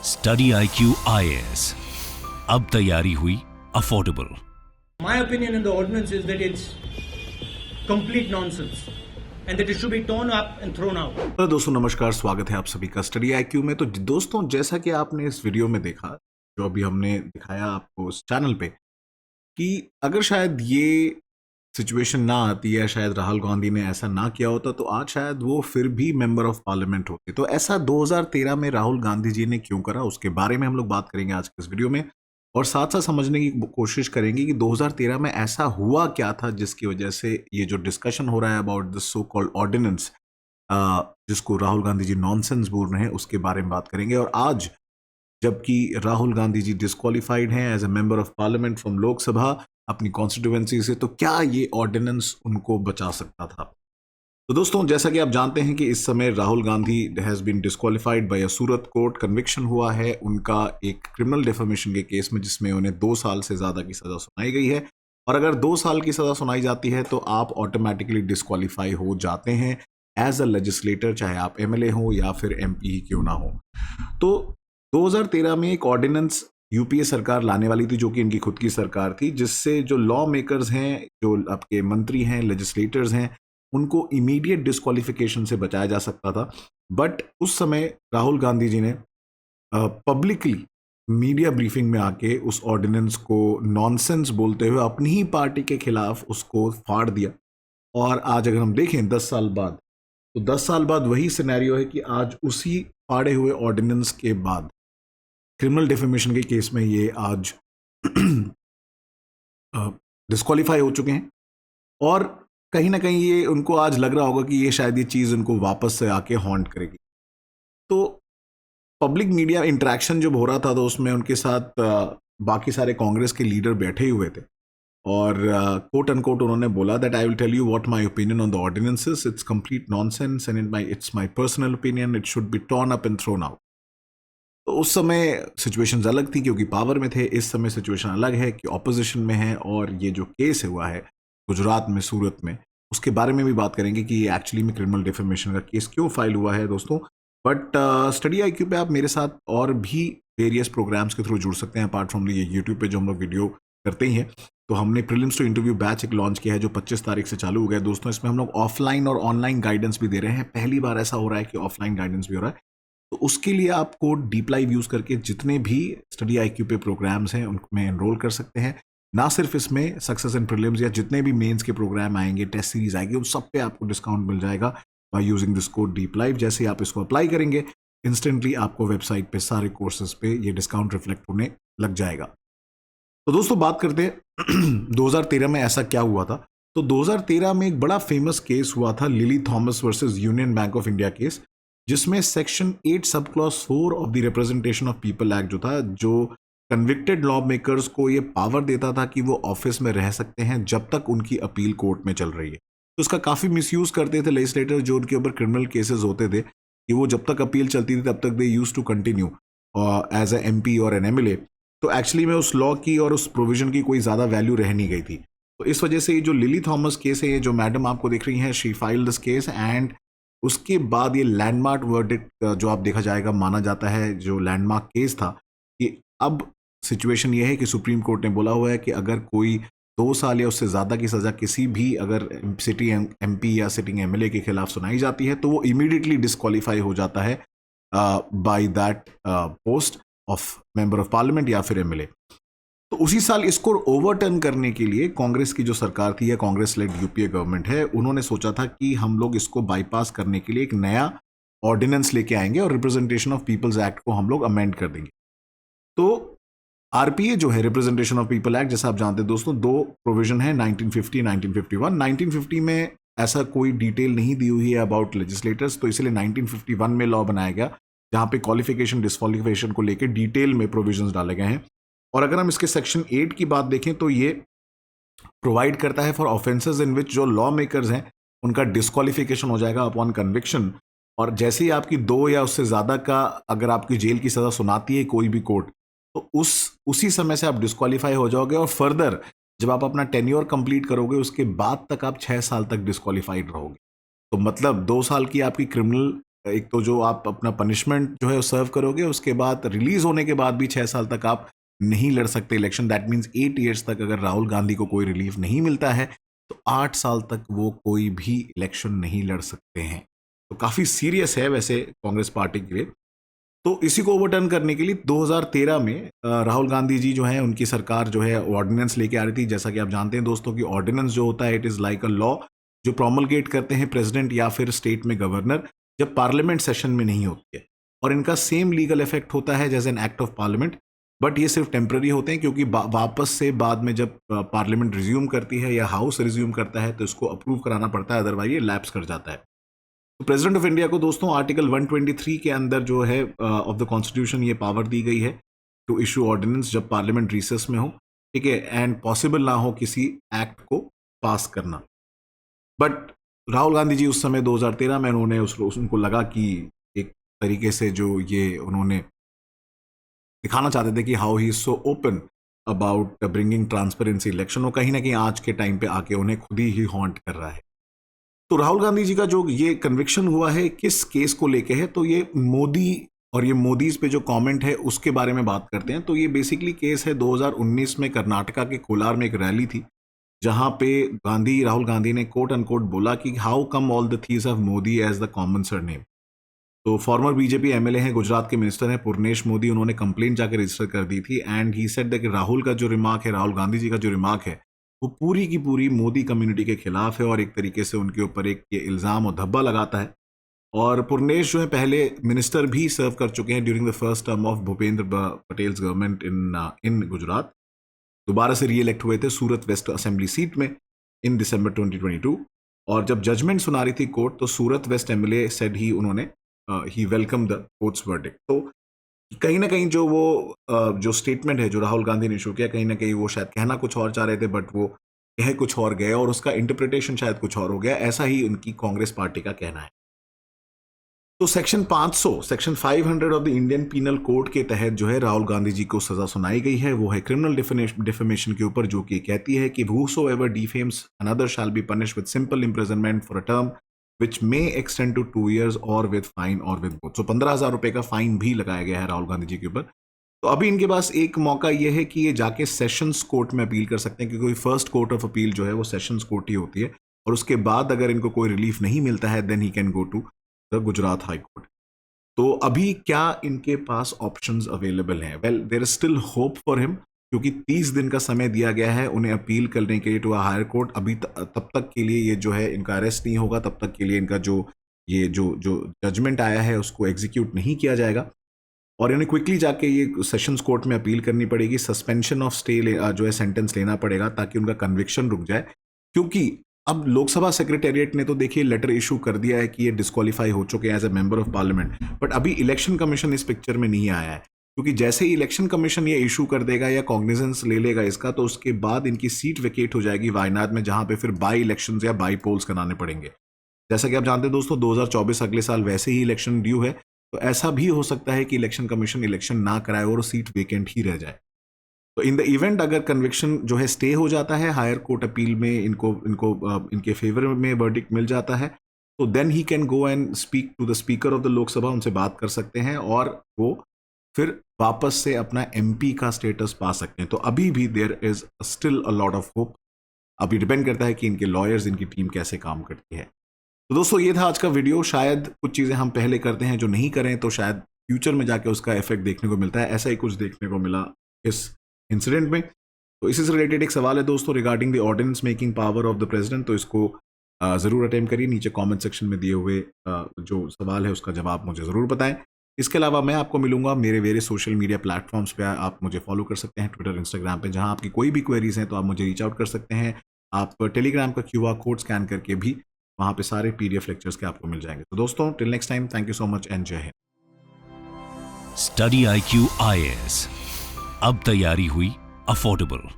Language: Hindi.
स्टडी IQ IAS, अब तैयारी हुई affordable. My opinion in the ordinance is that it's complete nonsense and that it should be torn up and thrown out. तो दोस्तों नमस्कार, स्वागत है आप सभी का स्टडी IQ में। तो दोस्तों जैसा कि आपने इस वीडियो में देखा, जो अभी हमने दिखाया आपको इस चैनल पे, कि अगर शायद ये सिचुएशन ना आती है, शायद राहुल गांधी ने ऐसा ना किया होता, तो आज शायद वो फिर भी मेंबर ऑफ पार्लियामेंट होते। तो ऐसा 2013 में राहुल गांधी जी ने क्यों करा, उसके बारे में हम लोग बात करेंगे आज के इस वीडियो में, और साथ साथ समझने की कोशिश करेंगे कि 2013 में ऐसा हुआ क्या था जिसकी वजह से ये जो डिस्कशन हो रहा है about this so called ordinance, जिसको राहुल गांधी जी नॉनसेंस बोल रहे हैं, उसके बारे में बात करेंगे। और आज जबकि राहुल गांधी जी डिस्क्वालिफाइड हैं as a member of parliament from Lok Sabha अपनी कॉन्स्टिट्यूएंसी से, तो क्या ये ऑर्डिनेंस उनको बचा सकता था? तो दोस्तों जैसा कि आप जानते हैं कि इस समय Rahul Gandhi has been disqualified by a Surat court. Conviction हुआ है उनका एक क्रिमिनल डिफेमेशन के केस में, जिसमें उन्हें 2 साल से ज्यादा की सजा सुनाई गई है। और अगर 2 साल की सजा सुनाई जाती है तो आप ऑटोमेटिकली डिस्क्वालीफाई हो जाते हैं एज अ लेजिस्लेटर, चाहे आप MLA हो या फिर MP ही क्यों ना हो। तो 2013 में एक ऑर्डिनेंस UPA सरकार लाने वाली थी, जो कि इनकी खुद की सरकार थी, जिससे जो लॉ मेकर्स हैं, जो आपके मंत्री हैं, लेजिस्लेटर्स हैं, उनको इमीडिएट डिस्क्वालिफिकेशन से बचाया जा सकता था। बट उस समय राहुल गांधी जी ने पब्लिकली मीडिया ब्रीफिंग में आके उस ऑर्डिनेंस को नॉनसेंस बोलते हुए अपनी ही पार्टी के खिलाफ उसको फाड़ दिया। और आज अगर हम देखें 10 साल बाद, तो 10 साल बाद वही सिनेरियो है कि आज उसी फाड़े हुए ऑर्डिनेंस के बाद क्रिमिनल डिफेमेशन के केस में ये आज डिस्क्वालीफाई हो चुके हैं। और कहीं ना कहीं ये उनको आज लग रहा होगा कि ये शायद ये चीज़ उनको वापस से आके हॉन्ट करेगी। तो पब्लिक मीडिया इंटरेक्शन जब हो रहा था तो उसमें उनके साथ बाकी सारे कांग्रेस के लीडर बैठे हुए थे, और कोट अनकोट उन्होंने बोला that I will tell you what my opinion on the ordinances, it's complete nonsense and it's my personal opinion, it should be torn up and thrown out. तो उस समय सिचुएशंस अलग थी क्योंकि पावर में थे। इस समय सिचुएशन अलग है कि ऑपोजिशन में है, और ये जो केस हुआ है गुजरात में, सूरत में, उसके बारे में भी बात करेंगे कि ये एक्चुअली में क्रिमिनल डिफेमेशन का केस क्यों फाइल हुआ है दोस्तों। बट स्टडी IQ पे आप मेरे साथ और भी वेरियस प्रोग्राम्स के थ्रू जुड़ सकते हैं, अपार्ट फ्रॉम ये यूट्यूब पे जो हम लोग वीडियो करते ही हैं। तो हमने प्रीलिम्स टू इंटरव्यू बैच एक लॉन्च किया है जो 25 तारीख से चालू हो गया दोस्तों। इसमें हम लोग ऑफलाइन और ऑनलाइन गाइडेंस भी दे रहे हैं। पहली बार ऐसा हो रहा है कि ऑफलाइन गाइडेंस भी हो रहा है। तो उसके लिए आप कोड डीप लाइव यूज करके जितने भी स्टडी IQ पे प्रोग्राम्स हैं उनमें एनरोल कर सकते हैं। ना सिर्फ इसमें सक्सेस एंड प्रीलिम्स, या जितने भी मेंस के प्रोग्राम आएंगे, टेस्ट सीरीज आएगी, उन सब पे आपको डिस्काउंट मिल जाएगा by using this code deep live. जैसे ही आप इसको अप्लाई करेंगे, इंस्टेंटली आपको वेबसाइट पे सारे कोर्सेज पे ये डिस्काउंट रिफ्लेक्ट होने लग जाएगा। तो दोस्तों बात करते हैं 2013 में ऐसा क्या हुआ था। तो 2013 में एक बड़ा फेमस केस हुआ था, Lily Thomas versus Union Bank of India case, जिसमें section 8 sub clause 4 of the representation of people act जो था, जो कन्विक्टेड लॉ मेकर्स को ये पावर देता था कि वो ऑफिस में रह सकते हैं जब तक उनकी अपील कोर्ट में चल रही है। तो उसका काफ़ी मिसयूज करते थे लेजिस्लेटर, जो उनके ऊपर क्रिमिनल केसेस होते थे, कि वो जब तक अपील चलती थी तब तक they use to continue as a MP और एन MLA। तो एक्चुअली में उस लॉ की और उस प्रोविजन की कोई ज़्यादा वैल्यू रह नहीं गई थी। तो इस वजह से ये जो लिली थॉमस केस है, ये जो मैडम आपको दिख रही हैं, she filed this case, and उसके बाद ये लैंडमार्क वर्डिक्ट जो आप देखा जाएगा माना जाता है, जो लैंडमार्क केस था, कि अब सिचुएशन ये है कि सुप्रीम कोर्ट ने बोला हुआ है कि अगर कोई 2 साल या उससे ज़्यादा की सज़ा किसी भी अगर सिटिंग MP या सिटिंग MLA के खिलाफ सुनाई जाती है, तो वो इमीडिएटली डिस्क्वालीफाई हो जाता है by that post of member of parliament या फिर MLA। तो उसी साल इसको ओवरटर्न करने के लिए कांग्रेस की जो सरकार थी, या कांग्रेस लेड UPA गवर्नमेंट है, उन्होंने सोचा था कि हम लोग इसको बाईपास करने के लिए एक नया ऑर्डिनेंस लेके आएंगे और रिप्रेजेंटेशन ऑफ पीपल्स एक्ट को हम लोग अमेंड कर देंगे। तो RPA जो है, रिप्रेजेंटेशन ऑफ पीपल एक्ट, जैसा आप जानते हैं दोस्तों, 2 प्रोविजन है, 1950, 1951। 1950 में ऐसा कोई डिटेल नहीं दी हुई है अबाउट लेजिस्लेटर्स, तो इसलिए 1951 में लॉ बनाया गया, जहां पे क्वालिफिकेशन डिस्क्वालिफिकेशन को लेकर डिटेल में प्रोविजंस डाले गए हैं। और अगर हम इसके सेक्शन 8 की बात देखें तो ये प्रोवाइड करता है फॉर ऑफेंसेस इन विच जो लॉ मेकर्स हैं उनका डिस्क्वालिफिकेशन हो जाएगा अपॉन कन्विक्शन। और जैसे ही आपकी 2 या उससे ज़्यादा का अगर आपकी जेल की सज़ा सुनाती है कोई भी कोर्ट, तो उसी समय से आप डिस्क्वालीफाई हो जाओगे। और फर्दर जब आप अपना टेन्योर कंप्लीट करोगे, उसके बाद तक आप 6 साल तक डिस्क्वालीफाइड रहोगे। तो मतलब 2 साल की आपकी क्रिमिनल एक तो जो आप अपना पनिशमेंट जो है सर्व करोगे, उसके बाद रिलीज होने के बाद भी 6 साल तक आप नहीं लड़ सकते इलेक्शन। दैट मीन्स 8 ईयर्स तक अगर राहुल गांधी को कोई रिलीफ नहीं मिलता है तो 8 साल तक वो कोई भी इलेक्शन नहीं लड़ सकते हैं। तो काफ़ी सीरियस है वैसे कांग्रेस पार्टी के लिए। तो इसी को ओवरटर्न करने के लिए 2013 में राहुल गांधी जी जो है, उनकी सरकार जो है ऑर्डिनेंस लेके आ रही थी। जैसा कि आप जानते हैं दोस्तों कि ऑर्डिनेंस जो होता है it is like a law जो प्रोमलगेट करते हैं प्रेसिडेंट या फिर स्टेट में गवर्नर जब पार्लियामेंट सेशन में नहीं होती है, और इनका सेम लीगल इफेक्ट होता है जैसे an act of parliament, but ये सिर्फ टेम्पररी होते हैं क्योंकि वापस से बाद में जब पार्लियामेंट रिज्यूम करती है या हाउस रिज्यूम करता है तो इसको अप्रूव कराना पड़ता है, अदरवाइज ये लैप्स कर जाता है। तो प्रेसिडेंट ऑफ इंडिया को दोस्तों आर्टिकल 123 के अंदर जो है ऑफ द कॉन्स्टिट्यूशन ये पावर दी गई है टू इशू ऑर्डिनेंस जब पार्लियामेंट रिसेस में हो, ठीक है, एंड पॉसिबल ना हो किसी एक्ट को पास करना। बट राहुल गांधी जी उस समय 2013 में उन्होंने उनको लगा कि एक तरीके से जो ये उन्होंने दिखाना चाहते थे कि how he is so open about bringing transparency election, और कहीं ना कहीं आज के टाइम पे आके उन्हें खुद ही हॉन्ट कर रहा है। तो राहुल गांधी जी का जो ये कन्विक्शन हुआ है किस केस को लेके है, तो ये मोदी और ये मोदीज पे जो कमेंट है उसके बारे में बात करते हैं। तो ये बेसिकली केस है 2019 में कर्नाटका के कोलार में एक रैली थी जहां पे राहुल गांधी ने कोट अनकोट बोला कि how come all the thieves of Modi as the common surname. तो फॉर्मर बीजेपी एमएलए हैं, गुजरात के मिनिस्टर हैं पूर्णेश मोदी, उन्होंने कंप्लेंट जाकर रजिस्टर कर दी थी and he said that Rahul का जो रिमार्क है, राहुल गांधी जी का जो रिमार्क है वो पूरी की पूरी मोदी कम्युनिटी के खिलाफ है और एक तरीके से उनके ऊपर एक ये इल्ज़ाम और धब्बा लगाता है। और पूर्णेश जो है पहले मिनिस्टर भी सर्व कर चुके हैं during the first term of Bhupendra Patels government in Gujarat. दोबारा से री इलेक्ट हुए थे सूरत वेस्ट असेंबली सीट में इन दिसंबर 2022, और जब जजमेंट सुना रही थी कोर्ट तो सूरत वेस्ट एमएलए सेड ही उन्होंने ही वेलकम द कोर्ट्स वर्डिक्ट। तो कहीं ना कहीं जो वो जो स्टेटमेंट है जो राहुल गांधी ने इशू किया, कहीं ना कहीं वो शायद कहना कुछ और चाह रहे थे बट वो कह कुछ और गए और उसका इंटरप्रिटेशन शायद कुछ और हो गया, ऐसा ही उनकी कांग्रेस पार्टी का कहना है। तो section 500 of the Indian penal code के तहत जो है राहुल गांधी जी को सजा सुनाई गई है, वो है क्रिमिनल डिफेमेशन के ऊपर, जो कि कहती है कि whosoever defames another shall be punished with simple imprisonment for a term which may extend to 2 years or with fine or with both। so 15,000 रुपए का फाइन भी लगाया गया है राहुल गांधी जी के ऊपर। तो अभी इनके पास एक मौका यह है कि ये जाके सेशंस कोर्ट में अपील कर सकते हैं, क्योंकि फर्स्ट कोर्ट ऑफ अपील जो है वो सेशंस कोर्ट ही होती है, और उसके बाद अगर इनको कोई रिलीफ नहीं मिलता है then he can go to the Gujarat high court. तो अभी क्या इनके पास ऑप्शंस अवेलेबल हैं? Well, there is still hope for him, क्योंकि 30 दिन का समय दिया गया है उन्हें अपील करने के लिए टू हायर कोर्ट। अभी तब तक के लिए ये जो है इनका अरेस्ट नहीं होगा, तब तक के लिए इनका जो जजमेंट आया है उसको एग्जीक्यूट नहीं किया जाएगा, और इन्हें क्विकली जाके ये सेशंस कोर्ट में अपील करनी पड़ेगी। सस्पेंशन ऑफ स्टे जो है सेंटेंस लेना पड़ेगा ताकि उनका कन्विक्शन रुक जाए, क्योंकि अब लोकसभा सेक्रेटेरिएट ने तो देखिए लेटर इशू कर दिया है कि ये डिस्क्वालीफाई हो चुके हैं as a member of parliament, but अभी इलेक्शन कमीशन इस पिक्चर में नहीं आया है, क्योंकि जैसे ही इलेक्शन कमीशन ये इशू कर देगा या कॉग्निजेंस ले लेगा इसका, तो उसके बाद इनकी सीट वेकेट हो जाएगी वायनाड में, जहां पे फिर बाई इलेक्शन या बाई पोल्स कराने पड़ेंगे। जैसा कि आप जानते हैं दोस्तों 2024 अगले साल वैसे ही इलेक्शन ड्यू है, तो ऐसा भी हो सकता है कि इलेक्शन कमीशन इलेक्शन ना कराए और सीट वेकेंट ही रह जाए। तो इन द इवेंट अगर कन्विक्शन जो है स्टे हो जाता है, हायर कोर्ट अपील में इनके फेवर में वर्डिक्ट मिल जाता है, तो then he can go and speak to the speaker of the Lok Sabha, उनसे बात कर सकते हैं और वो फिर वापस से अपना एमपी का स्टेटस पा सकते हैं। तो अभी भी there is still a lot of hope. अभी डिपेंड करता है कि इनके लॉयर्स, इनकी टीम कैसे काम करती है। तो दोस्तों ये था आज का वीडियो। शायद कुछ चीज़ें हम पहले करते हैं जो नहीं करें तो शायद फ्यूचर में जाके उसका इफेक्ट देखने को मिलता है, ऐसा ही कुछ देखने को मिला इस इंसिडेंट में। तो इसी से रिलेटेड एक सवाल है दोस्तों regarding the ordinance making power of the president, तो इसको ज़रूर अटेम्प्ट करिए। नीचे कमेंट सेक्शन में दिए हुए जो सवाल है उसका जवाब मुझे ज़रूर बताएं। इसके अलावा मैं आपको मिलूंगा मेरे वेरियस सोशल मीडिया प्लेटफॉर्म्स पे, आप मुझे फॉलो कर सकते हैं ट्विटर, इंस्टाग्राम पे, जहां आपकी कोई भी क्वेरीज हैं तो आप मुझे रीच आउट कर सकते हैं। आप टेलीग्राम का QR कोड स्कैन करके भी वहां पे सारे PDF लेक्चर्स के आपको मिल जाएंगे। तो दोस्तों till next time, thank you so much and जय हिंद। स्टडी IQ IAS, अब तैयारी हुई अफोर्डेबल।